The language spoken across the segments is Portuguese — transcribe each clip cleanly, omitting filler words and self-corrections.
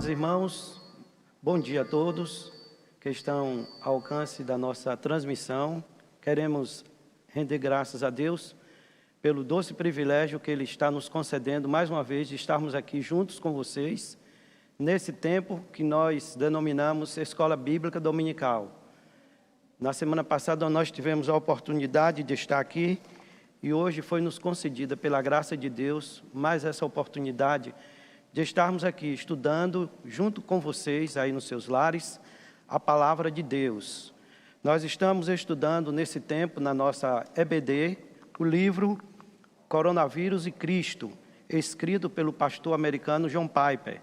Amados irmãos, bom dia a todos que estão ao alcance da nossa transmissão. Queremos render graças a Deus pelo doce privilégio que Ele está nos concedendo mais uma vez de estarmos aqui juntos com vocês, nesse tempo que nós denominamos Escola Bíblica Dominical. Na semana passada nós tivemos a oportunidade de estar aqui e hoje foi nos concedida pela graça de Deus mais essa oportunidade de estarmos aqui estudando junto com vocês aí nos seus lares a Palavra de Deus. Nós estamos estudando nesse tempo na nossa EBD o livro Coronavírus e Cristo, escrito pelo pastor americano John Piper.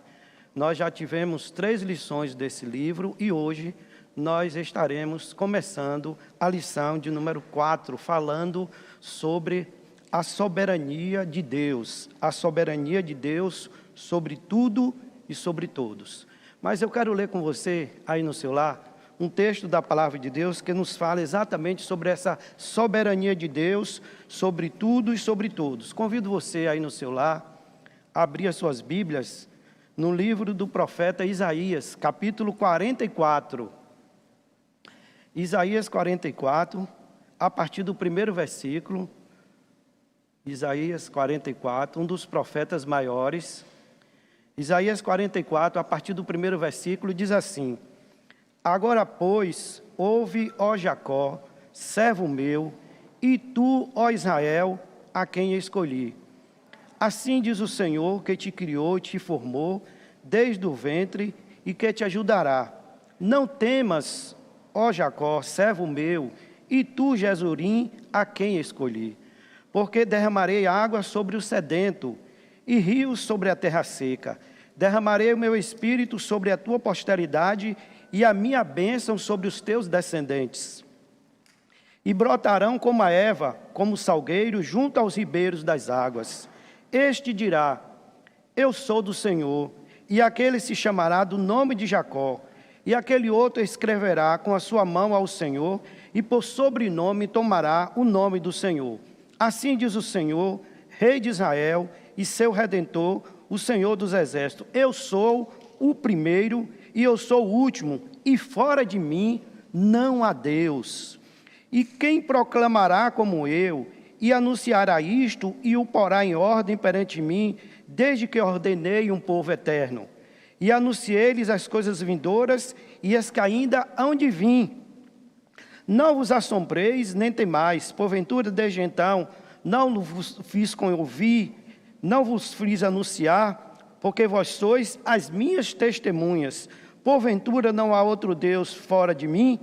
Nós já tivemos 3 lições desse livro e hoje nós estaremos começando a lição de número 4, falando sobre a soberania de Deus. A soberania de Deus sobre tudo e sobre todos. Mas eu quero ler com você, aí no seu lar, um texto da Palavra de Deus que nos fala exatamente sobre essa soberania de Deus sobre tudo e sobre todos. Convido você aí no seu lar a abrir as suas Bíblias no livro do profeta Isaías, capítulo 44. Isaías 44, a partir do primeiro versículo. Isaías 44, um dos profetas maiores. Isaías 44, a partir do primeiro versículo, diz assim: Agora, pois, ouve, ó Jacó, servo meu, e tu, ó Israel, a quem escolhi. Assim diz o Senhor, que te criou e te formou desde o ventre e que te ajudará. Não temas, ó Jacó, servo meu, e tu, Jesurim, a quem escolhi. Porque derramarei água sobre o sedento e rios sobre a terra seca. Derramarei o meu espírito sobre a tua posteridade e a minha bênção sobre os teus descendentes. E brotarão como a erva, como o salgueiro, junto aos ribeiros das águas. Este dirá: Eu sou do Senhor, e aquele se chamará do nome de Jacó. E aquele outro escreverá com a sua mão ao Senhor, e por sobrenome tomará o nome do Senhor. Assim diz o Senhor, Rei de Israel e seu Redentor, o Senhor dos Exércitos: Eu sou o primeiro e eu sou o último, e fora de mim não há Deus. E quem proclamará como eu, e anunciará isto, e o porá em ordem perante mim, desde que ordenei um povo eterno? E anunciei-lhes as coisas vindouras e as que ainda hão de vir. Não vos assombreis, nem temais, porventura desde então não vos fiz com ouvir, não vos fiz anunciar, porque vós sois as minhas testemunhas. Porventura não há outro Deus fora de mim?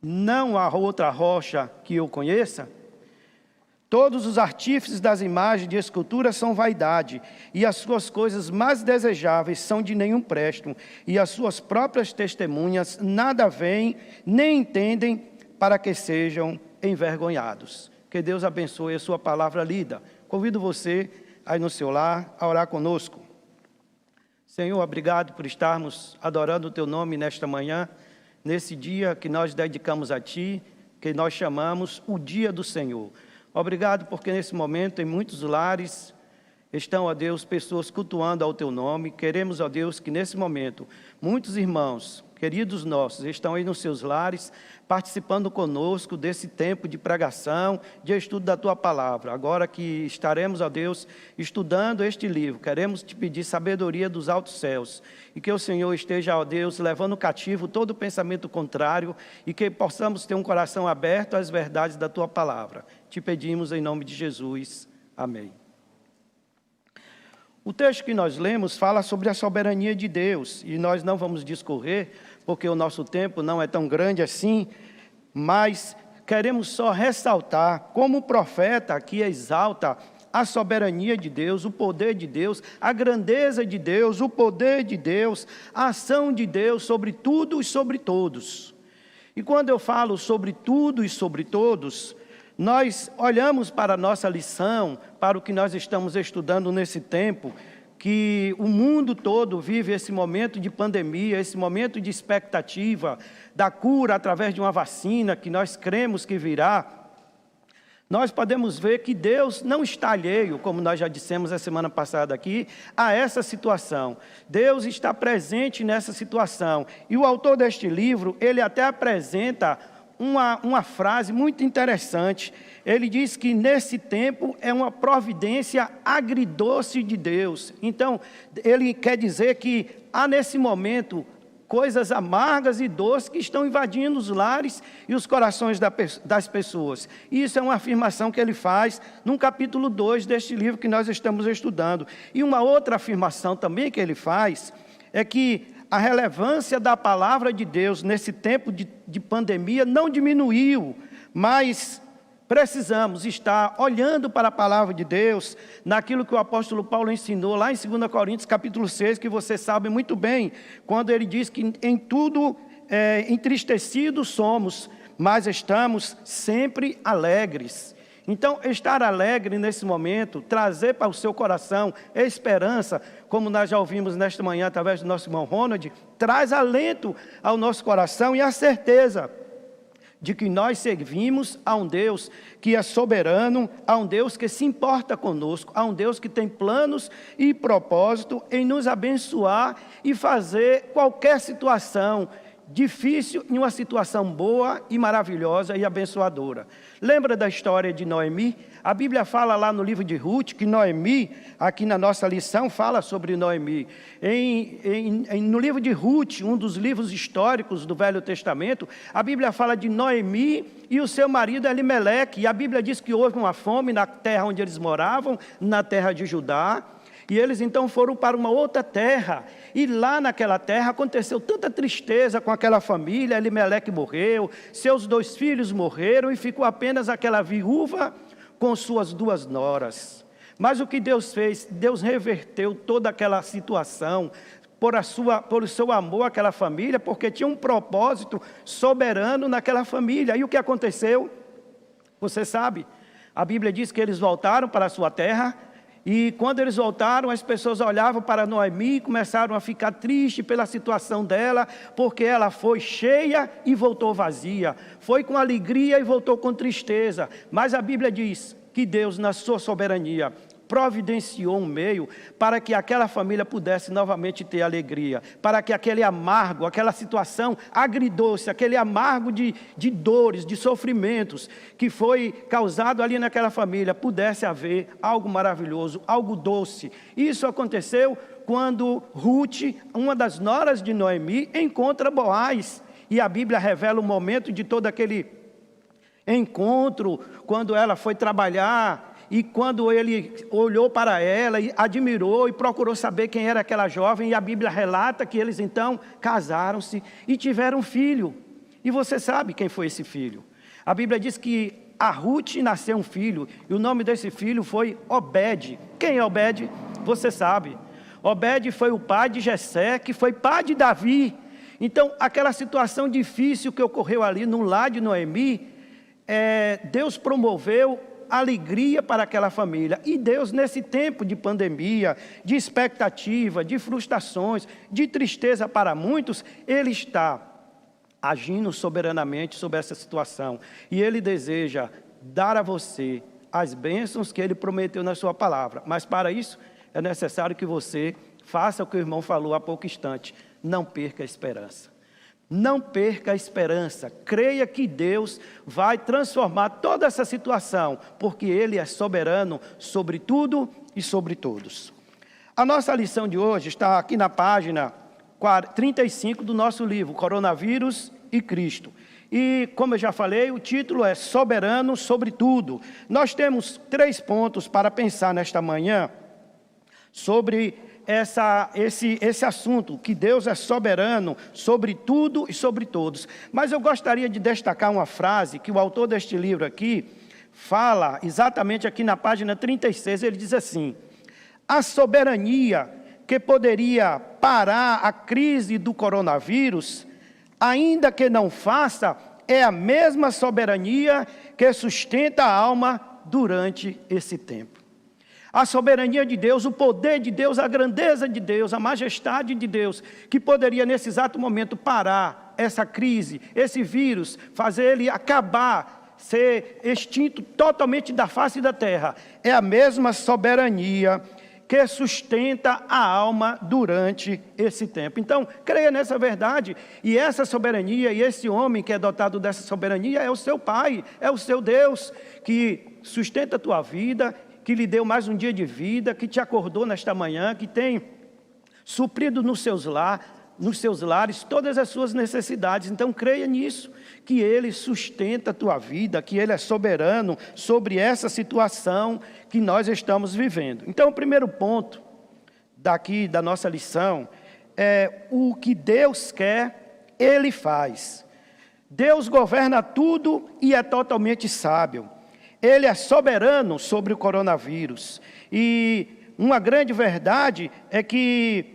Não há outra rocha que eu conheça? Todos os artífices das imagens de escultura são vaidade, e as suas coisas mais desejáveis são de nenhum presto, e as suas próprias testemunhas nada veem, nem entendem, para que sejam envergonhados. Que Deus abençoe a sua palavra lida. Convido você, aí no seu lar, a orar conosco. Senhor, obrigado por estarmos adorando o Teu nome nesta manhã, nesse dia que nós dedicamos a Ti, que nós chamamos o Dia do Senhor. Obrigado porque nesse momento, em muitos lares, estão, ó Deus, pessoas cultuando ao Teu nome. Queremos, ó Deus, que nesse momento, muitos irmãos, queridos nossos, estão aí nos seus lares, participando conosco desse tempo de pregação, de estudo da Tua Palavra. Agora que estaremos, ó Deus, estudando este livro, queremos Te pedir sabedoria dos altos céus, e que o Senhor esteja, ó Deus, levando cativo todo pensamento contrário, e que possamos ter um coração aberto às verdades da Tua Palavra. Te pedimos em nome de Jesus. Amém. O texto que nós lemos fala sobre a soberania de Deus, e nós não vamos discorrer, porque o nosso tempo não é tão grande assim, mas queremos só ressaltar como o profeta aqui exalta a soberania de Deus, o poder de Deus, a grandeza de Deus, o poder de Deus, a ação de Deus sobre tudo e sobre todos. E quando eu falo sobre tudo e sobre todos, nós olhamos para a nossa lição, para o que nós estamos estudando nesse tempo, que o mundo todo vive esse momento de pandemia, esse momento de expectativa da cura através de uma vacina que nós cremos que virá. nós podemos ver que Deus não está alheio, como nós já dissemos a semana passada aqui, a essa situação. Deus está presente nessa situação. E o autor deste livro, ele até apresenta uma frase muito interessante. Ele diz que nesse tempo é uma providência agridoce de Deus. Então, ele quer dizer que há nesse momento coisas amargas e doces que estão invadindo os lares e os corações das pessoas. Isso é uma afirmação que ele faz no capítulo 2 deste livro que nós estamos estudando. E uma outra afirmação também que ele faz é que a relevância da palavra de Deus nesse tempo de pandemia não diminuiu, mas precisamos estar olhando para a palavra de Deus, naquilo que o apóstolo Paulo ensinou lá em 2 Coríntios capítulo 6, que você sabe muito bem, quando ele diz que em tudo entristecidos somos, mas estamos sempre alegres. Então, estar alegre nesse momento, trazer para o seu coração esperança, como nós já ouvimos nesta manhã através do nosso irmão Ronald, traz alento ao nosso coração e a certeza de que nós servimos a um Deus que é soberano, a um Deus que se importa conosco, a um Deus que tem planos e propósito em nos abençoar e fazer qualquer situação difícil em uma situação boa e maravilhosa e abençoadora. Lembra da história de Noemi? A Bíblia fala lá no livro de Ruth que Noemi, aqui na nossa lição, fala sobre Noemi. No livro de Ruth, um dos livros históricos do Velho Testamento, a Bíblia fala de Noemi e o seu marido Elimeleque. E a Bíblia diz que houve uma fome na terra onde eles moravam, na terra de Judá. E eles então foram para uma outra terra, e lá naquela terra aconteceu tanta tristeza com aquela família. Elimeleque morreu, seus 2 filhos morreram, e ficou apenas aquela viúva com suas 2 noras. Mas o que Deus fez? Deus reverteu toda aquela situação, por o seu amor àquela família, porque tinha um propósito soberano naquela família. E o que aconteceu? Você sabe, a Bíblia diz que eles voltaram para a sua terra, e quando eles voltaram, as pessoas olhavam para Noemi e começaram a ficar tristes pela situação dela, porque ela foi cheia e voltou vazia, foi com alegria e voltou com tristeza. Mas a Bíblia diz que Deus, na sua soberania, providenciou um meio para que aquela família pudesse novamente ter alegria, para que aquele amargo, aquela situação agridoce, aquele amargo de dores, de sofrimentos que foi causado ali naquela família, pudesse haver algo maravilhoso, algo doce. Isso aconteceu quando Ruth, uma das noras de Noemi, encontra Boaz, e a Bíblia revela o momento de todo aquele encontro, quando ela foi trabalhar, e quando ele olhou para ela e admirou e procurou saber quem era aquela jovem, e a Bíblia relata que eles então casaram-se e tiveram um filho. E você sabe quem foi esse filho? A Bíblia diz que a Ruth nasceu um filho, e o nome desse filho foi Obed. Quem é Obed? Você sabe. Obed foi o pai de Jessé, que foi pai de Davi. Então, aquela situação difícil que ocorreu ali no lar de Noemi, Deus promoveu alegria para aquela família. E Deus, nesse tempo de pandemia, de expectativa, de frustrações, de tristeza para muitos, Ele está agindo soberanamente sobre essa situação. E Ele deseja dar a você as bênçãos que Ele prometeu na sua palavra. Mas para isso, é necessário que você faça o que o irmão falou há pouco instante. Não perca a esperança. Não perca a esperança, creia que Deus vai transformar toda essa situação, porque Ele é soberano sobre tudo e sobre todos. A nossa lição de hoje está aqui na página 35 do nosso livro, Coronavírus e Cristo. E, como eu já falei, o título é Soberano sobre Tudo. Nós temos 3 pontos para pensar nesta manhã sobre esse assunto, que Deus é soberano sobre tudo e sobre todos. Mas eu gostaria de destacar uma frase que o autor deste livro aqui fala, exatamente aqui na página 36, ele diz assim: a soberania que poderia parar a crise do coronavírus, ainda que não faça, é a mesma soberania que sustenta a alma durante esse tempo. A soberania de Deus, o poder de Deus, a grandeza de Deus, a majestade de Deus, que poderia nesse exato momento parar essa crise, esse vírus, fazer ele acabar ser extinto totalmente da face da terra. É a mesma soberania que sustenta a alma durante esse tempo. Então, creia nessa verdade, e essa soberania, e esse homem que é dotado dessa soberania é o seu Pai, é o seu Deus, que sustenta a tua vida, que lhe deu mais um dia de vida, que te acordou nesta manhã, que tem suprido nos seus lares todas as suas necessidades. Então, creia nisso, que Ele sustenta a tua vida, que Ele é soberano sobre essa situação que nós estamos vivendo. Então, o primeiro ponto daqui da nossa lição é o que Deus quer, Ele faz. Deus governa tudo e é totalmente sábio. Ele é soberano sobre o coronavírus. E uma grande verdade é que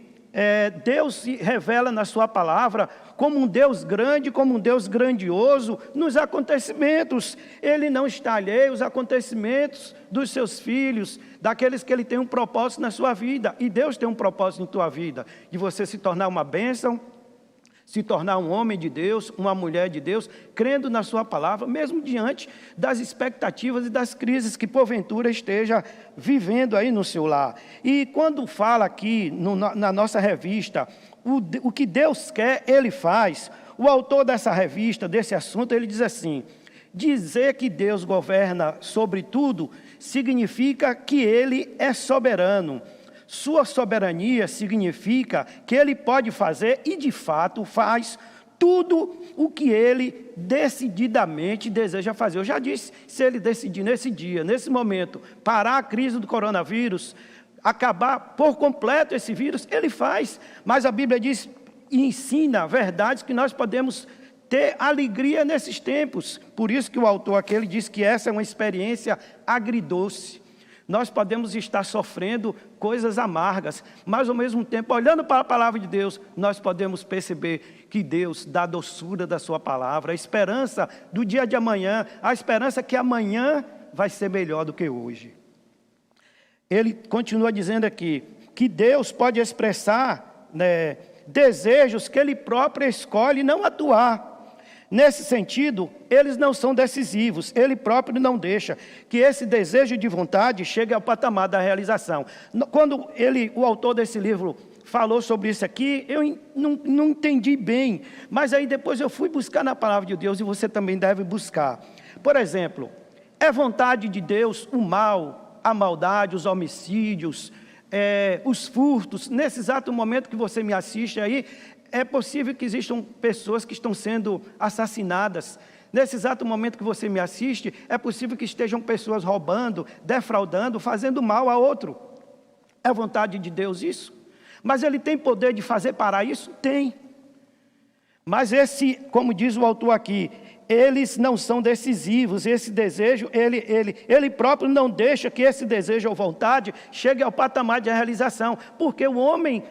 Deus se revela na sua palavra como um Deus grande, como um Deus grandioso nos acontecimentos. Ele não está alheio aos acontecimentos dos seus filhos, daqueles que Ele tem um propósito na sua vida. E Deus tem um propósito em tua vida, de você se tornar uma bênção, se tornar um homem de Deus, uma mulher de Deus, crendo na sua palavra, mesmo diante das expectativas e das crises que porventura esteja vivendo aí no seu lar. E quando fala aqui na nossa revista, o que Deus quer, Ele faz, o autor dessa revista, desse assunto, ele diz assim: dizer que Deus governa sobre tudo significa que Ele é soberano. Sua soberania significa que Ele pode fazer, e de fato faz, tudo o que Ele decididamente deseja fazer. Eu já disse, se Ele decidir nesse dia, nesse momento, parar a crise do coronavírus, acabar por completo esse vírus, Ele faz. Mas a Bíblia diz e ensina verdades que nós podemos ter alegria nesses tempos. Por isso que o autor aqui ele diz que essa é uma experiência agridoce. Nós podemos estar sofrendo coisas amargas, mas ao mesmo tempo, olhando para a palavra de Deus, nós podemos perceber que Deus dá a doçura da sua palavra, a esperança do dia de amanhã, a esperança que amanhã vai ser melhor do que hoje. Ele continua dizendo aqui que Deus pode expressar desejos que Ele próprio escolhe não atuar. Nesse sentido, eles não são decisivos, Ele próprio não deixa que esse desejo de vontade chegue ao patamar da realização. Quando o autor desse livro falou sobre isso aqui, eu não entendi bem, mas aí depois eu fui buscar na palavra de Deus, e você também deve buscar. Por exemplo, é vontade de Deus o mal, a maldade, os homicídios, os furtos? Nesse exato momento que você me assiste aí, é possível que existam pessoas que estão sendo assassinadas. Nesse exato momento que você me assiste, é possível que estejam pessoas roubando, defraudando, fazendo mal a outro. É vontade de Deus isso? Mas Ele tem poder de fazer parar isso? Tem. Mas como diz o autor aqui, eles não são decisivos. Esse desejo, ele próprio não deixa que esse desejo ou vontade chegue ao patamar de realização. Porque o homem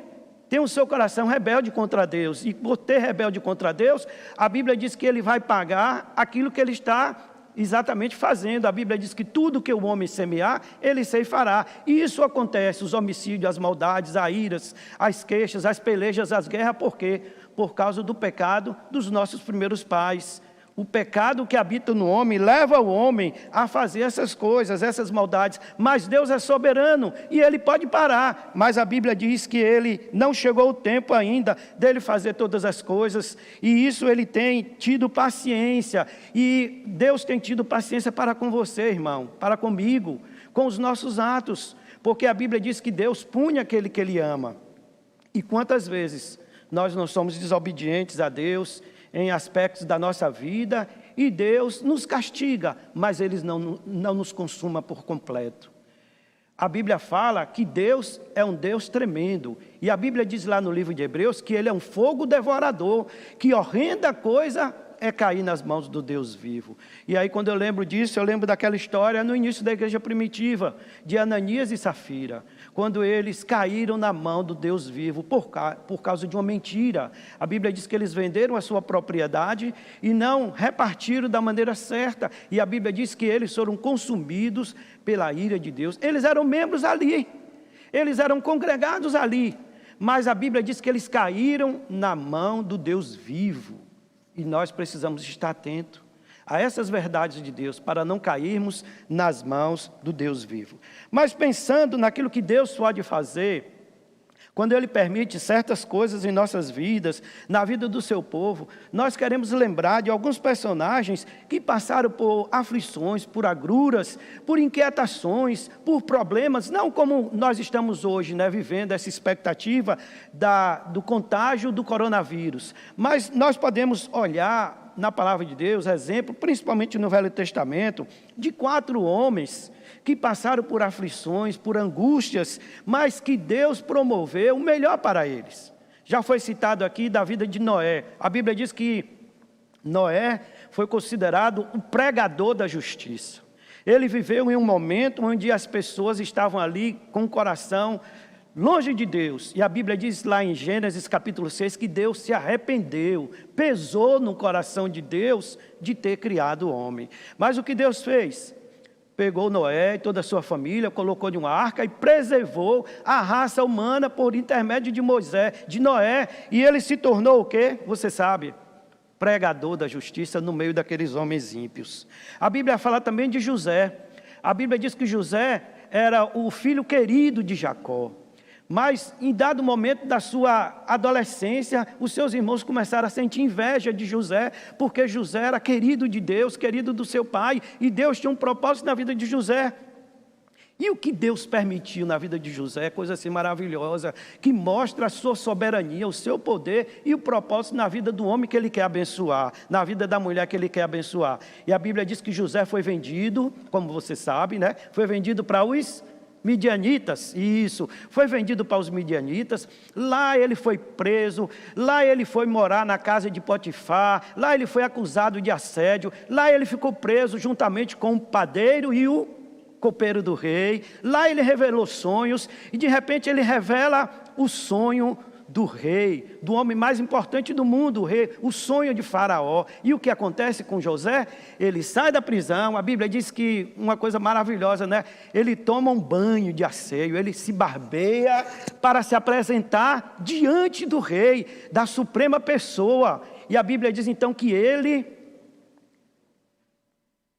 tem o seu coração rebelde contra Deus, e por ter rebelde contra Deus, a Bíblia diz que ele vai pagar aquilo que ele está exatamente fazendo. A Bíblia diz que tudo que o homem semear, ele ceifará. E isso acontece, os homicídios, as maldades, as iras, as queixas, as pelejas, as guerras. Por quê? Por causa do pecado dos nossos primeiros pais. O pecado que habita no homem leva o homem a fazer essas coisas, essas maldades. Mas Deus é soberano e Ele pode parar. Mas a Bíblia diz que Ele não chegou o tempo ainda dele fazer todas as coisas. E isso Ele tem tido paciência. E Deus tem tido paciência para com você, irmão, para comigo, com os nossos atos. Porque a Bíblia diz que Deus pune aquele que Ele ama. E quantas vezes nós não somos desobedientes a Deus em aspectos da nossa vida, e Deus nos castiga, mas Ele não nos consuma por completo. A Bíblia fala que Deus é um Deus tremendo, e a Bíblia diz lá no livro de Hebreus que Ele é um fogo devorador, que horrenda coisa é cair nas mãos do Deus vivo. E aí, quando eu lembro disso, eu lembro daquela história no início da igreja primitiva, de Ananias e Safira, quando eles caíram na mão do Deus vivo por causa de uma mentira. A Bíblia diz que eles venderam a sua propriedade e não repartiram da maneira certa. E a Bíblia diz que eles foram consumidos pela ira de Deus. Eles eram membros ali, eles eram congregados ali, mas a Bíblia diz que eles caíram na mão do Deus vivo. E nós precisamos estar atentos. a essas verdades de Deus, para não cairmos nas mãos do Deus vivo. Mas pensando naquilo que Deus pode fazer, quando Ele permite certas coisas em nossas vidas, na vida do seu povo, nós queremos lembrar de alguns personagens que passaram por aflições, por agruras, por inquietações, por problemas, não como nós estamos hoje, vivendo essa expectativa do contágio do coronavírus. Mas nós podemos olhar na palavra de Deus, exemplo, principalmente no Velho Testamento, de 4 homens que passaram por aflições, por angústias, mas que Deus promoveu o melhor para eles. Já foi citado aqui da vida de Noé. A Bíblia diz que Noé foi considerado o pregador da justiça. Ele viveu em um momento onde as pessoas estavam ali com o coração longe de Deus. E a Bíblia diz lá em Gênesis capítulo 6 que Deus se arrependeu, pesou no coração de Deus de ter criado o homem. Mas o que Deus fez? Pegou Noé e toda a sua família, colocou de uma arca e preservou a raça humana por intermédio de Noé. E ele se tornou o quê? Você sabe, pregador da justiça no meio daqueles homens ímpios. A Bíblia fala também de José. A Bíblia diz que José era o filho querido de Jacó. Mas, em dado momento da sua adolescência, os seus irmãos começaram a sentir inveja de José, porque José era querido de Deus, querido do seu pai, e Deus tinha um propósito na vida de José. E o que Deus permitiu na vida de José é coisa assim maravilhosa, que mostra a sua soberania, o seu poder e o propósito na vida do homem que ele quer abençoar, na vida da mulher que ele quer abençoar. E a Bíblia diz que José foi vendido, como você sabe, foi vendido para os midianitas, isso, foi vendido para os midianitas. Lá ele foi preso, lá ele foi morar na casa de Potifar, lá ele foi acusado de assédio, lá ele ficou preso juntamente com o padeiro e o copeiro do rei. Lá ele revelou sonhos e de repente ele revela o sonho do rei, do homem mais importante do mundo, o rei, o sonho de Faraó. E o que acontece com José? Ele sai da prisão. A Bíblia diz que uma coisa maravilhosa, ele toma um banho de asseio, ele se barbeia para se apresentar diante do rei, da suprema pessoa. E a Bíblia diz então que ele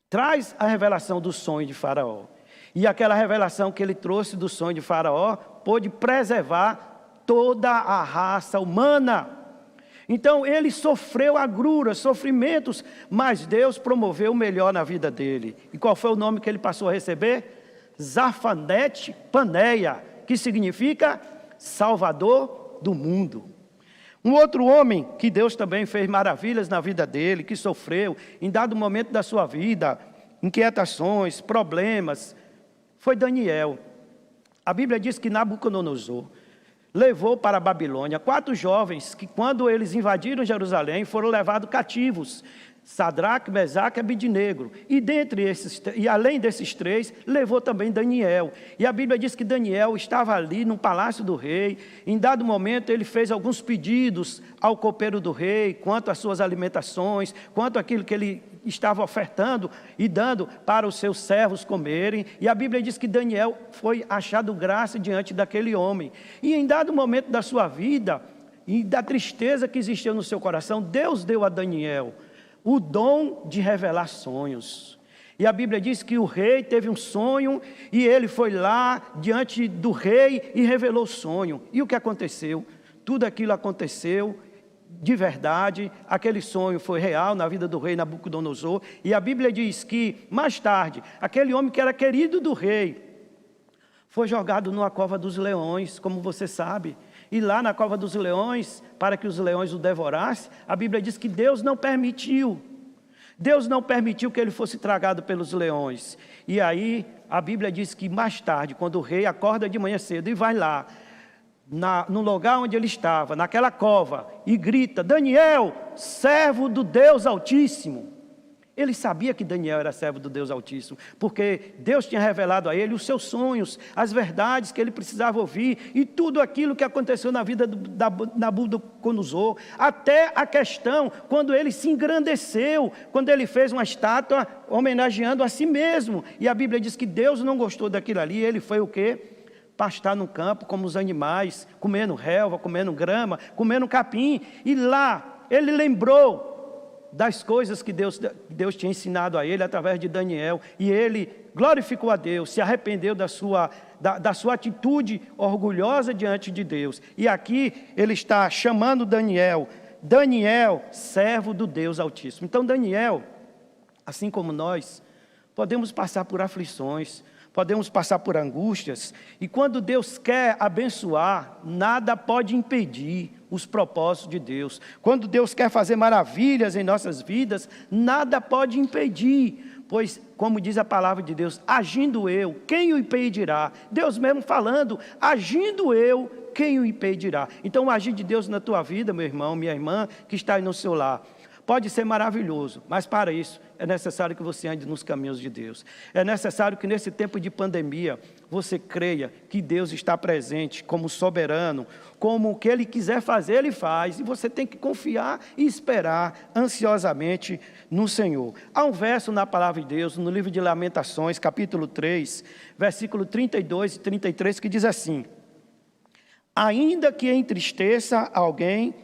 traz a revelação do sonho de Faraó. E aquela revelação que ele trouxe do sonho de Faraó pôde preservar toda a raça humana. Então ele sofreu agruras, sofrimentos, mas Deus promoveu o melhor na vida dele. E qual foi o nome que ele passou a receber? Zafanete Paneia, que significa Salvador do mundo. Um outro homem que Deus também fez maravilhas na vida dele, que sofreu em dado momento da sua vida, inquietações, problemas, foi Daniel. A Bíblia diz que Nabucodonosor levou para a Babilônia 4 jovens que, quando eles invadiram Jerusalém, foram levados cativos. Sadraque, Mesaque e Abidnego. E além desses 3, levou também Daniel. E a Bíblia diz que Daniel estava ali no palácio do rei. Em dado momento, ele fez alguns pedidos ao copeiro do rei, quanto às suas alimentações, quanto àquilo que ele estava ofertando e dando para os seus servos comerem. E a Bíblia diz que Daniel foi achado graça diante daquele homem. E em dado momento da sua vida, e da tristeza que existia no seu coração, Deus deu a Daniel o dom de revelar sonhos. E a Bíblia diz que o rei teve um sonho e ele foi lá diante do rei e revelou o sonho. E o que aconteceu? Tudo aquilo aconteceu de verdade, aquele sonho foi real na vida do rei Nabucodonosor. E a Bíblia diz que, mais tarde, aquele homem que era querido do rei foi jogado numa cova dos leões, como você sabe. E lá na cova dos leões, para que os leões o devorassem, a Bíblia diz que Deus não permitiu. Deus não permitiu que ele fosse tragado pelos leões. E aí, a Bíblia diz que mais tarde, quando o rei acorda de manhã cedo e vai lá, no lugar onde ele estava, naquela cova, e grita: Daniel, servo do Deus Altíssimo. Ele sabia que Daniel era servo do Deus Altíssimo, porque Deus tinha revelado a ele os seus sonhos, as verdades que ele precisava ouvir, e tudo aquilo que aconteceu na vida de Nabucodonosor, até a questão quando ele se engrandeceu, quando ele fez uma estátua homenageando a si mesmo. E a Bíblia diz que Deus não gostou daquilo ali, ele foi o quê? Pastar no campo como os animais, comendo relva, comendo grama, comendo capim. E lá ele lembrou das coisas que Deus tinha ensinado a ele através de Daniel, e ele glorificou a Deus, se arrependeu da sua atitude orgulhosa diante de Deus. E aqui ele está chamando Daniel, servo do Deus Altíssimo. Então Daniel, assim como nós, podemos passar por aflições, podemos passar por angústias, e quando Deus quer abençoar, nada pode impedir os propósitos de Deus. Quando Deus quer fazer maravilhas em nossas vidas, nada pode impedir, pois, como diz a palavra de Deus, agindo eu, quem o impedirá? Deus mesmo falando, agindo eu, quem o impedirá? Então, o agir de Deus na tua vida, meu irmão, minha irmã, que está aí no seu lar, pode ser maravilhoso, mas para isso é necessário que você ande nos caminhos de Deus. É necessário que nesse tempo de pandemia você creia que Deus está presente como soberano, como o que Ele quiser fazer, Ele faz. E você tem que confiar e esperar ansiosamente no Senhor. Há um verso na palavra de Deus, no livro de Lamentações, capítulo 3, versículo 32 e 33, que diz assim: ainda que entristeça alguém,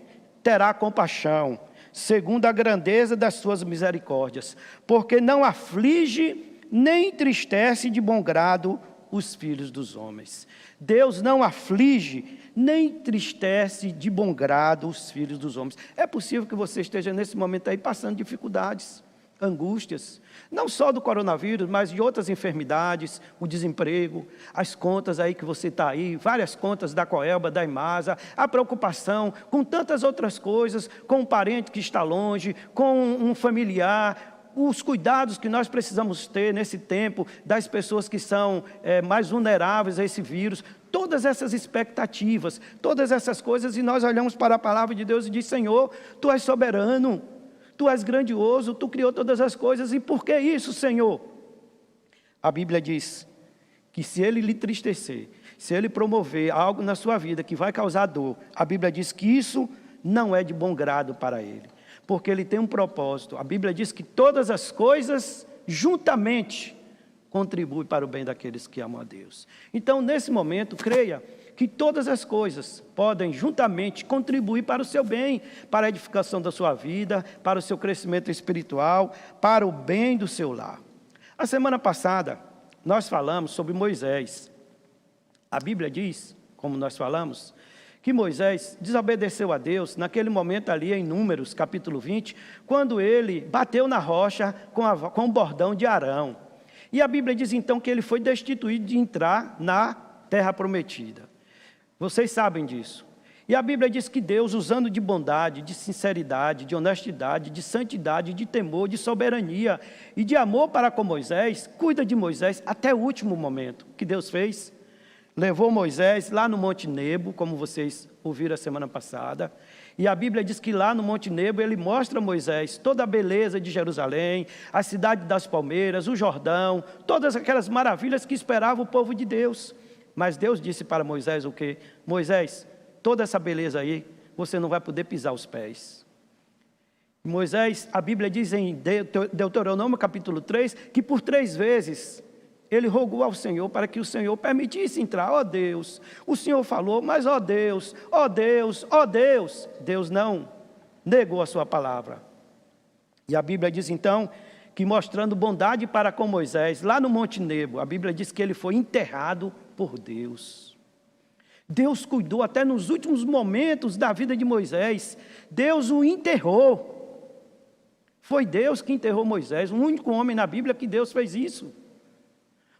terá compaixão, segundo a grandeza das suas misericórdias, porque não aflige nem entristece de bom grado os filhos dos homens. Deus não aflige nem entristece de bom grado os filhos dos homens. É possível que você esteja nesse momento aí passando dificuldades, angústias, não só do coronavírus, mas de outras enfermidades, o desemprego, as contas aí que você está aí, várias contas da Coelba, da Imasa, a preocupação com tantas outras coisas, com um parente que está longe, com um familiar, os cuidados que nós precisamos ter nesse tempo das pessoas que são mais vulneráveis a esse vírus, todas essas expectativas, todas essas coisas, e nós olhamos para a palavra de Deus e diz: Senhor, Tu és soberano, Tu és grandioso, Tu criou todas as coisas, e por que isso, Senhor? A Bíblia diz que se Ele lhe entristecer, se Ele promover algo na sua vida que vai causar dor, a Bíblia diz que isso não é de bom grado para Ele, porque Ele tem um propósito. A Bíblia diz que todas as coisas juntamente contribuem para o bem daqueles que amam a Deus. Então, nesse momento, creia que todas as coisas podem juntamente contribuir para o seu bem, para a edificação da sua vida, para o seu crescimento espiritual, para o bem do seu lar. A semana passada, nós falamos sobre Moisés. A Bíblia diz, como nós falamos, que Moisés desobedeceu a Deus naquele momento ali em Números, capítulo 20, quando ele bateu na rocha com o bordão de Arão. E a Bíblia diz então que ele foi destituído de entrar na terra prometida. Vocês sabem disso. E a Bíblia diz que Deus, usando de bondade, de sinceridade, de honestidade, de santidade, de temor, de soberania e de amor para com Moisés, cuida de Moisés até o último momento. O que Deus fez? Levou Moisés lá no Monte Nebo, como vocês ouviram a semana passada. E a Bíblia diz que lá no Monte Nebo ele mostra a Moisés toda a beleza de Jerusalém, a cidade das palmeiras, o Jordão, todas aquelas maravilhas que esperava o povo de Deus. Mas Deus disse para Moisés o quê? Moisés, toda essa beleza aí, você não vai poder pisar os pés. Moisés, a Bíblia diz em Deuteronômio capítulo 3, que por 3 vezes ele rogou ao Senhor para que o Senhor permitisse entrar. Ó Deus, o Senhor falou, mas ó Deus, ó Deus, ó Deus. Deus não negou a sua palavra. E a Bíblia diz então que mostrando bondade para com Moisés, lá no Monte Nebo, a Bíblia diz que ele foi enterrado por Deus. Deus cuidou até nos últimos momentos da vida de Moisés. Deus o enterrou. Foi Deus que enterrou Moisés, o único homem na Bíblia que Deus fez isso.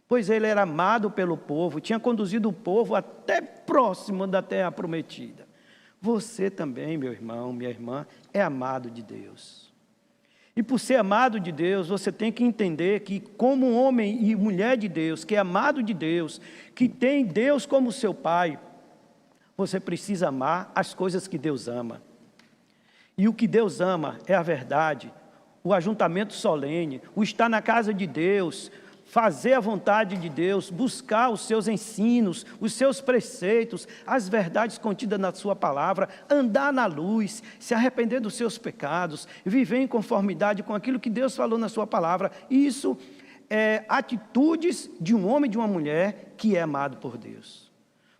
Pois ele era amado pelo povo, tinha conduzido o povo até próximo da terra prometida. Você também, meu irmão, minha irmã, é amado de Deus. E por ser amado de Deus, você tem que entender que como um homem e mulher de Deus, que é amado de Deus, que tem Deus como seu Pai, você precisa amar as coisas que Deus ama. E o que Deus ama é a verdade, o ajuntamento solene, o estar na casa de Deus, fazer a vontade de Deus, buscar os seus ensinos, os seus preceitos, as verdades contidas na sua palavra, andar na luz, se arrepender dos seus pecados, viver em conformidade com aquilo que Deus falou na sua palavra. Isso é atitudes de um homem e de uma mulher que é amado por Deus.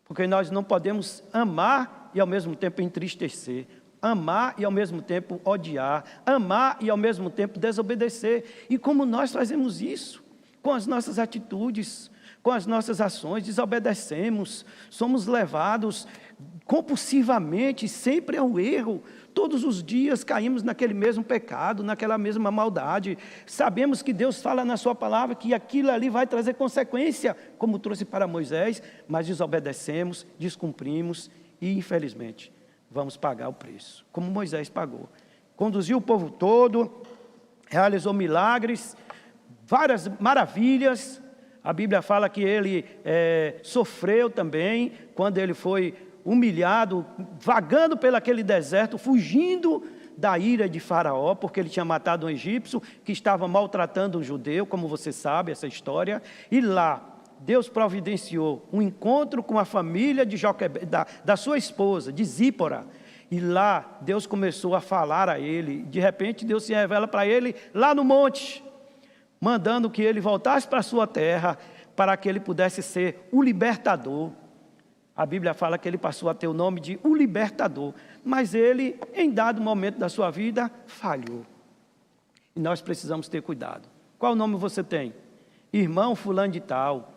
Porque nós não podemos amar e ao mesmo tempo entristecer. amar e ao mesmo tempo odiar, amar e ao mesmo tempo desobedecer. E como nós fazemos isso? Com as nossas atitudes, com as nossas ações, desobedecemos, somos levados compulsivamente sempre ao erro. Todos os dias caímos naquele mesmo pecado, naquela mesma maldade. Sabemos que Deus fala na sua palavra que aquilo ali vai trazer consequência, como trouxe para Moisés, mas desobedecemos, descumprimos e, infelizmente, vamos pagar o preço, como Moisés pagou. Conduziu o povo todo, realizou milagres, várias maravilhas. A Bíblia fala que ele sofreu também, quando ele foi humilhado, vagando pelo aquele deserto, fugindo da ira de Faraó, porque ele tinha matado um egípcio que estava maltratando um judeu, como você sabe essa história. E lá, Deus providenciou um encontro com a família de da sua esposa, de Zípora. E lá, Deus começou a falar a ele. De repente, Deus se revela para ele lá no monte, mandando que ele voltasse para a sua terra, para que ele pudesse ser o libertador. A Bíblia fala que ele passou a ter o nome de o libertador, mas ele, em dado momento da sua vida, falhou. E nós precisamos ter cuidado. Qual nome você tem? Irmão fulano de tal.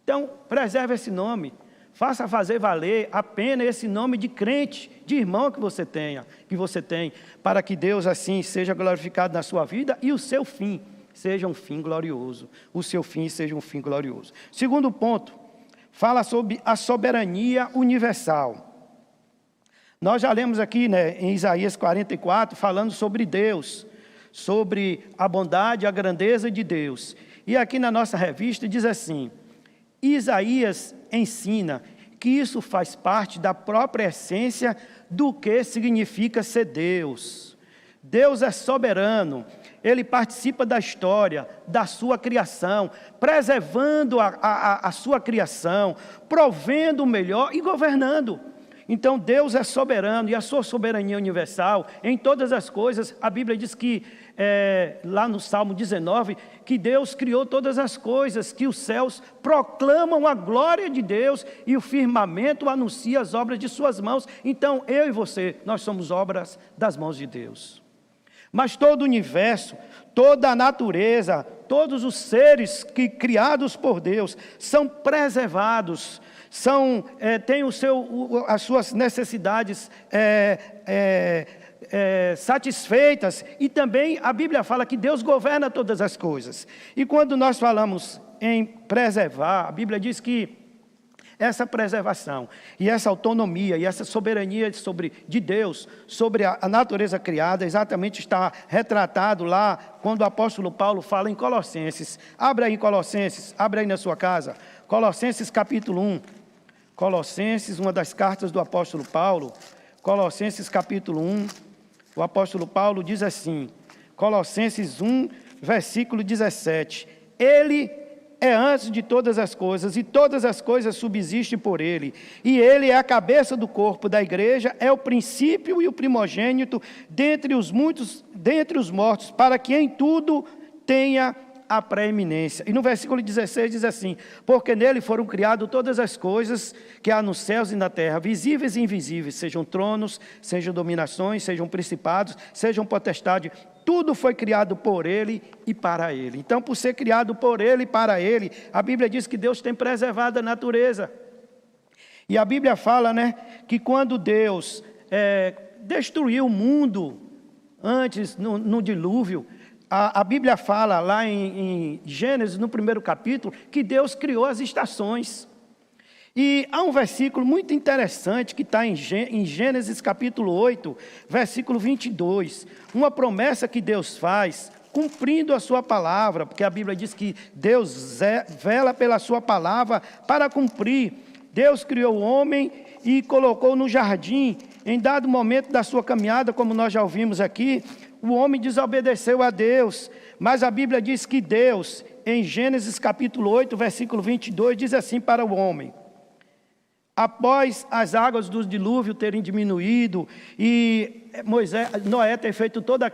Então, preserve esse nome. Faça fazer valer a pena esse nome de crente, de irmão que você tem, para que Deus assim seja glorificado na sua vida e o seu fim seja um fim glorioso. O seu fim seja um fim glorioso. Segundo ponto, fala sobre a soberania universal. Nós já lemos aqui, em Isaías 44, falando sobre Deus, sobre a bondade e a grandeza de Deus. E aqui na nossa revista diz assim: Isaías ensina que isso faz parte da própria essência do que significa ser Deus. Deus é soberano, Ele participa da história, da sua criação, preservando a sua criação, provendo o melhor e governando. Então Deus é soberano e a sua soberania universal em todas as coisas. A Bíblia diz que, lá no Salmo 19, que Deus criou todas as coisas, que os céus proclamam a glória de Deus e o firmamento anuncia as obras de suas mãos. Então eu e você, nós somos obras das mãos de Deus. Mas todo o universo, toda a natureza, todos os seres criados por Deus são preservados, têm as suas necessidades satisfeitas, e também a Bíblia fala que Deus governa todas as coisas. E quando nós falamos em preservar, a Bíblia diz que essa preservação e essa autonomia e essa soberania de Deus sobre a natureza criada exatamente está retratado lá quando o apóstolo Paulo fala em Colossenses. Abra aí Colossenses, abre aí na sua casa, Colossenses capítulo 1. Colossenses, uma das cartas do apóstolo Paulo, Colossenses capítulo 1, o apóstolo Paulo diz assim, Colossenses 1, versículo 17, Ele é antes de todas as coisas, e todas as coisas subsistem por Ele. E Ele é a cabeça do corpo da igreja, é o princípio e o primogênito dentre os mortos, para que em tudo tenha a preeminência. E no versículo 16 diz assim, porque nele foram criadas todas as coisas que há nos céus e na terra, visíveis e invisíveis, sejam tronos, sejam dominações, sejam principados, sejam potestades, tudo foi criado por Ele e para Ele. Então, por ser criado por Ele e para Ele, a Bíblia diz que Deus tem preservado a natureza. E a Bíblia fala, que quando Deus destruiu o mundo, antes, no dilúvio, a Bíblia fala lá em Gênesis, no primeiro capítulo, que Deus criou as estações. E há um versículo muito interessante que está em Gênesis capítulo 8, versículo 22. Uma promessa que Deus faz, cumprindo a sua palavra, porque a Bíblia diz que Deus vela pela sua palavra para cumprir. Deus criou o homem e colocou no jardim. Em dado momento da sua caminhada, como nós já ouvimos aqui, o homem desobedeceu a Deus. Mas a Bíblia diz que Deus, em Gênesis capítulo 8, versículo 22, diz assim para o homem: após as águas do dilúvio terem diminuído e Noé ter feito todas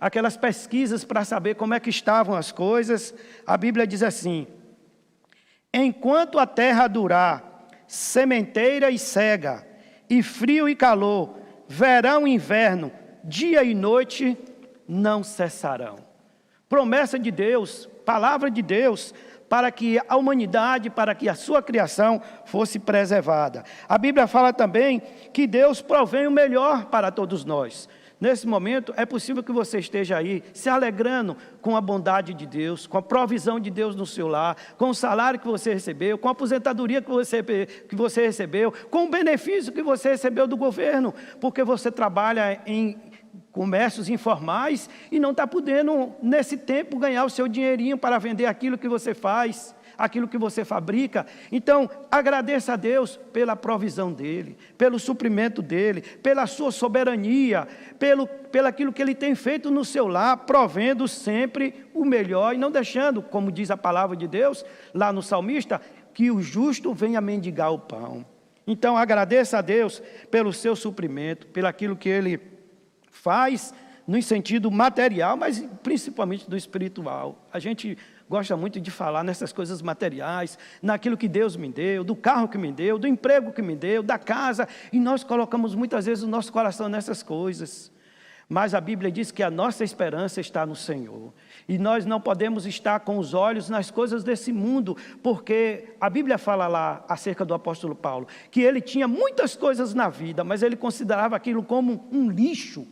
aquelas pesquisas para saber como é que estavam as coisas, a Bíblia diz assim: enquanto a terra durar, sementeira e cega, e frio e calor, verão e inverno, dia e noite não cessarão. Promessa de Deus, palavra de Deus, para que a humanidade, para que a sua criação fosse preservada. A Bíblia fala também que Deus provém o melhor para todos nós. Nesse momento, é possível que você esteja aí se alegrando com a bondade de Deus, com a provisão de Deus no seu lar, com o salário que você recebeu, com a aposentadoria que você recebeu, com o benefício que você recebeu do governo, porque você trabalha em comércios informais e não está podendo, nesse tempo, ganhar o seu dinheirinho para vender aquilo que você faz, aquilo que você fabrica. Então, agradeça a Deus pela provisão dEle, pelo suprimento dEle, pela sua soberania, pelo aquilo que Ele tem feito no seu lar, provendo sempre o melhor e não deixando, como diz a palavra de Deus, lá no salmista, que o justo venha mendigar o pão. Então, agradeça a Deus pelo seu suprimento, pelo aquilo que Ele faz no sentido material, mas principalmente do espiritual. A gente gosta muito de falar nessas coisas materiais, naquilo que Deus me deu, do carro que me deu, do emprego que me deu, da casa, e nós colocamos muitas vezes o nosso coração nessas coisas. Mas a Bíblia diz que a nossa esperança está no Senhor. E nós não podemos estar com os olhos nas coisas desse mundo, porque a Bíblia fala lá acerca do apóstolo Paulo, que ele tinha muitas coisas na vida, mas ele considerava aquilo como um lixo,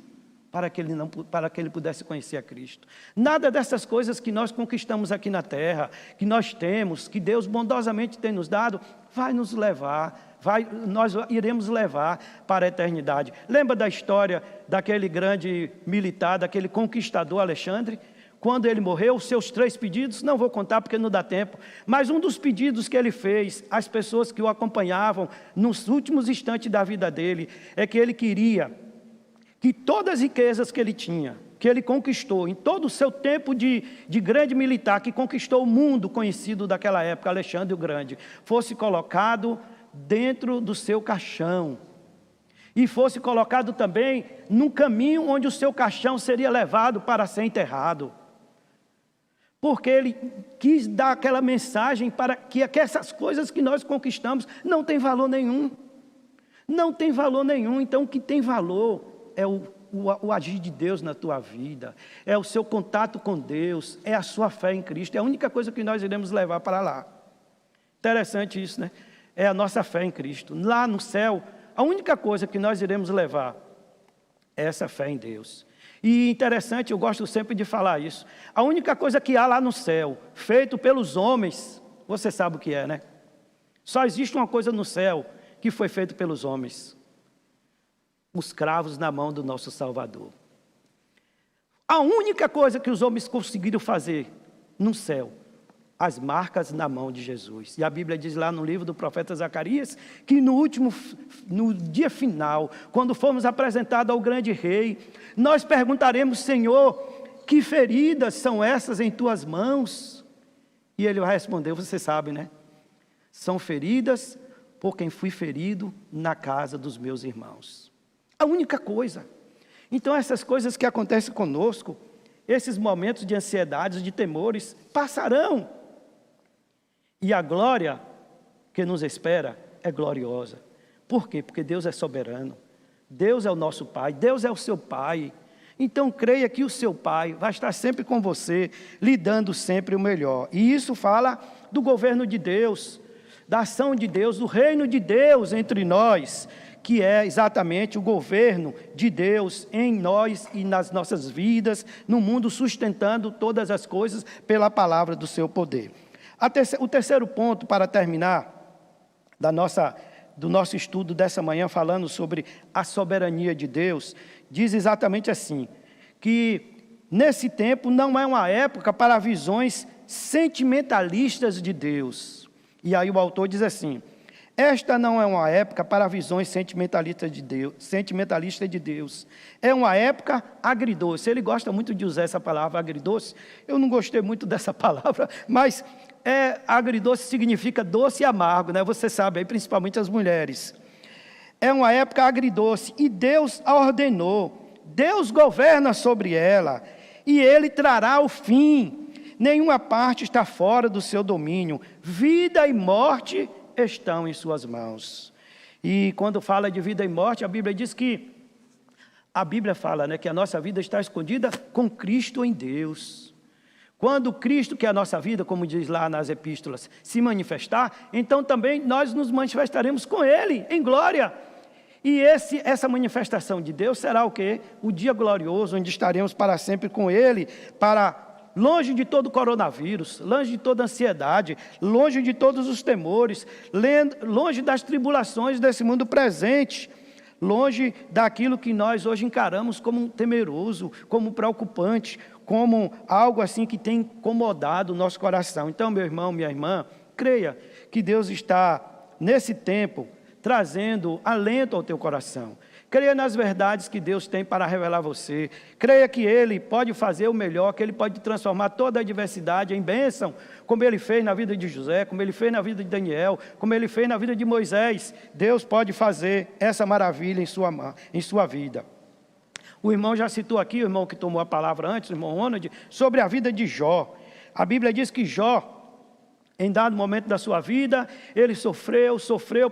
para que ele pudesse conhecer a Cristo. Nada dessas coisas que nós conquistamos aqui na terra, que nós temos, que Deus bondosamente tem nos dado, vai nos levar, nós iremos levar para a eternidade. Lembra da história daquele grande militar, daquele conquistador Alexandre? Quando ele morreu, os seus 3 pedidos, não vou contar porque não dá tempo, mas um dos pedidos que ele fez às pessoas que o acompanhavam nos últimos instantes da vida dele, é que ele queria que todas as riquezas que ele tinha, que ele conquistou em todo o seu tempo de grande militar, que conquistou o mundo conhecido daquela época, Alexandre o Grande, fosse colocado dentro do seu caixão. E fosse colocado também num caminho onde o seu caixão seria levado para ser enterrado. Porque ele quis dar aquela mensagem para que essas coisas que nós conquistamos não tem valor nenhum. Não tem valor nenhum. Então, o que tem valor é o agir de Deus na tua vida, é o seu contato com Deus, é a sua fé em Cristo, é a única coisa que nós iremos levar para lá. Interessante isso, né? É a nossa fé em Cristo. Lá no céu, a única coisa que nós iremos levar é essa fé em Deus. E interessante, eu gosto sempre de falar isso, a única coisa que há lá no céu, feito pelos homens, você sabe o que é, né? Só existe uma coisa no céu que foi feito pelos homens: os cravos na mão do nosso Salvador. A única coisa que os homens conseguiram fazer no céu, as marcas na mão de Jesus. E a Bíblia diz lá no livro do profeta Zacarias, que no dia final, quando formos apresentados ao grande rei, nós perguntaremos: Senhor, que feridas são essas em tuas mãos? E ele vai responder, você sabe, né? São feridas por quem fui ferido na casa dos meus irmãos. A única coisa. Então, essas coisas que acontecem conosco, esses momentos de ansiedades, de temores, passarão. E a glória que nos espera é gloriosa. Por quê? Porque Deus é soberano. Deus é o nosso Pai. Deus é o seu Pai. Então, creia que o seu Pai vai estar sempre com você, lhe dando sempre o melhor. E isso fala do governo de Deus, da ação de Deus, do reino de Deus entre nós, que é exatamente o governo de Deus em nós e nas nossas vidas, no mundo, sustentando todas as coisas pela palavra do seu poder. O terceiro ponto, para terminar, do nosso estudo dessa manhã, falando sobre a soberania de Deus, diz exatamente assim, que nesse tempo não é uma época para visões sentimentalistas de Deus. E aí o autor diz assim: esta não é uma época para visões sentimentalistas de Deus. É uma época agridoce. Ele gosta muito de usar essa palavra, agridoce. Eu não gostei muito dessa palavra, mas agridoce significa doce e amargo, né? Você sabe, aí, principalmente as mulheres. É uma época agridoce e Deus a ordenou. Deus governa sobre ela e Ele trará o fim. Nenhuma parte está fora do seu domínio. Vida e morte estão em suas mãos. E quando fala de vida e morte, a Bíblia diz que a Bíblia fala, né, que a nossa vida está escondida com Cristo em Deus. Quando Cristo, que é a nossa vida, como diz lá nas epístolas, se manifestar, então também nós nos manifestaremos com Ele, em glória. E essa manifestação de Deus será o quê? O dia glorioso, onde estaremos para sempre com Ele, longe de todo coronavírus, longe de toda ansiedade, longe de todos os temores, longe das tribulações desse mundo presente, longe daquilo que nós hoje encaramos como temeroso, como preocupante, como algo assim que tem incomodado o nosso coração. Então, meu irmão, minha irmã, creia que Deus está, nesse tempo, trazendo alento ao teu coração. Creia nas verdades que Deus tem para revelar a você. Creia que Ele pode fazer o melhor, que Ele pode transformar toda a adversidade em bênção, como Ele fez na vida de José, como Ele fez na vida de Daniel, como Ele fez na vida de Moisés. Deus pode fazer essa maravilha em sua vida. O irmão já citou aqui, o irmão que tomou a palavra antes, o irmão Ronald, sobre a vida de Jó. A Bíblia diz que Jó, em dado momento da sua vida, ele sofreu,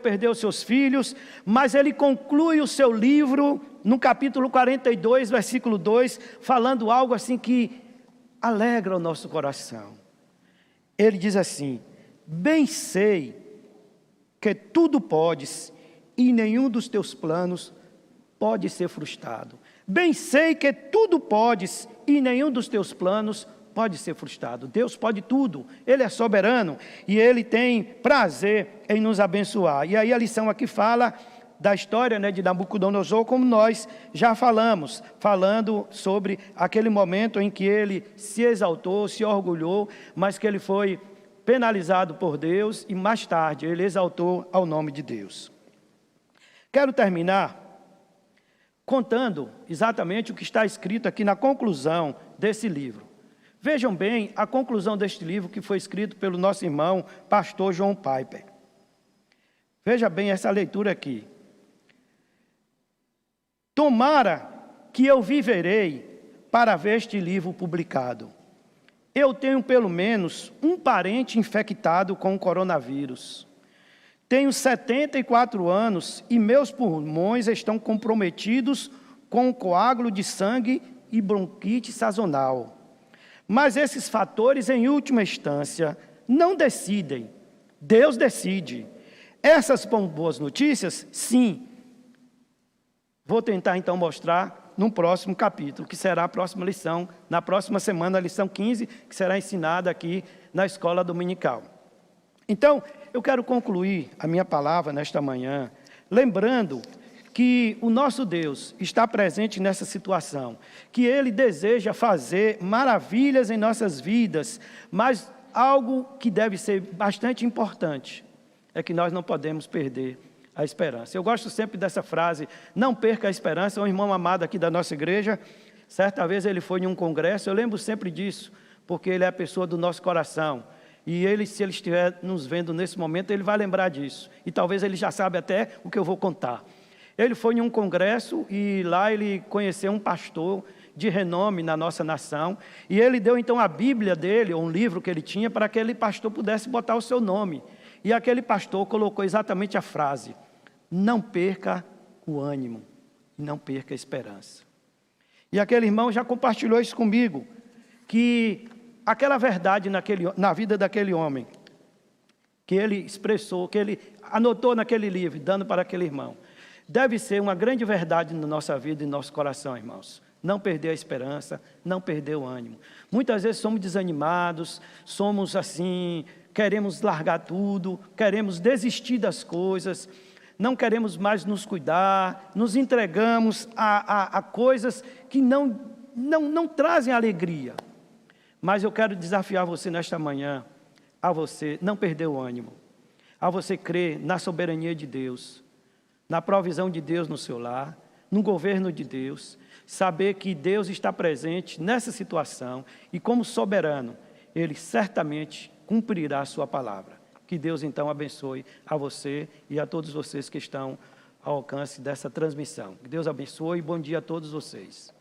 perdeu seus filhos, mas ele conclui o seu livro, no capítulo 42, versículo 2, falando algo assim que alegra o nosso coração. Ele diz assim: bem sei que tudo podes e nenhum dos teus planos pode ser frustrado. Bem sei que tudo podes e nenhum dos teus planos pode ser frustrado. Deus pode tudo, Ele é soberano e Ele tem prazer em nos abençoar. E aí a lição aqui fala da história, né, de Nabucodonosor, como nós já falando sobre aquele momento em que ele se exaltou, se orgulhou, mas que ele foi penalizado por Deus e mais tarde ele exaltou ao nome de Deus. Quero terminar contando exatamente o que está escrito aqui na conclusão desse livro. Vejam bem a conclusão deste livro que foi escrito pelo nosso irmão, pastor John Piper. Veja bem essa leitura aqui. Tomara que eu viverei para ver este livro publicado. Eu tenho pelo menos um parente infectado com o coronavírus. Tenho 74 anos e meus pulmões estão comprometidos com coágulo de sangue e bronquite sazonal. Mas esses fatores, em última instância, não decidem. Deus decide. Essas boas notícias, sim. Vou tentar, então, mostrar no próximo capítulo, que será a próxima lição, na próxima semana, a lição 15, que será ensinada aqui na escola dominical. Então, eu quero concluir a minha palavra nesta manhã, lembrando que o nosso Deus está presente nessa situação, que Ele deseja fazer maravilhas em nossas vidas, mas algo que deve ser bastante importante é que nós não podemos perder a esperança. Eu gosto sempre dessa frase, não perca a esperança. Um irmão amado aqui da nossa igreja, certa vez ele foi em um congresso, eu lembro sempre disso, porque ele é a pessoa do nosso coração. E ele, se ele estiver nos vendo nesse momento, ele vai lembrar disso. E talvez ele já sabe até o que eu vou contar. Ele foi em um congresso e lá ele conheceu um pastor de renome na nossa nação. E ele deu então a Bíblia dele, ou um livro que ele tinha, para que aquele pastor pudesse botar o seu nome. E aquele pastor colocou exatamente a frase: não perca o ânimo, não perca a esperança. E aquele irmão já compartilhou isso comigo, que aquela verdade na vida daquele homem, que ele expressou, que ele anotou naquele livro, dando para aquele irmão, deve ser uma grande verdade na nossa vida e no nosso coração, irmãos. Não perder a esperança, não perder o ânimo. Muitas vezes somos desanimados, somos assim, queremos largar tudo, queremos desistir das coisas, não queremos mais nos cuidar, nos entregamos a coisas que não trazem alegria. Mas eu quero desafiar você nesta manhã, a você não perder o ânimo, a você crer na soberania de Deus, na provisão de Deus no seu lar, no governo de Deus, saber que Deus está presente nessa situação e como soberano, Ele certamente cumprirá a sua palavra. Que Deus então abençoe a você e a todos vocês que estão ao alcance dessa transmissão. Que Deus abençoe e bom dia a todos vocês.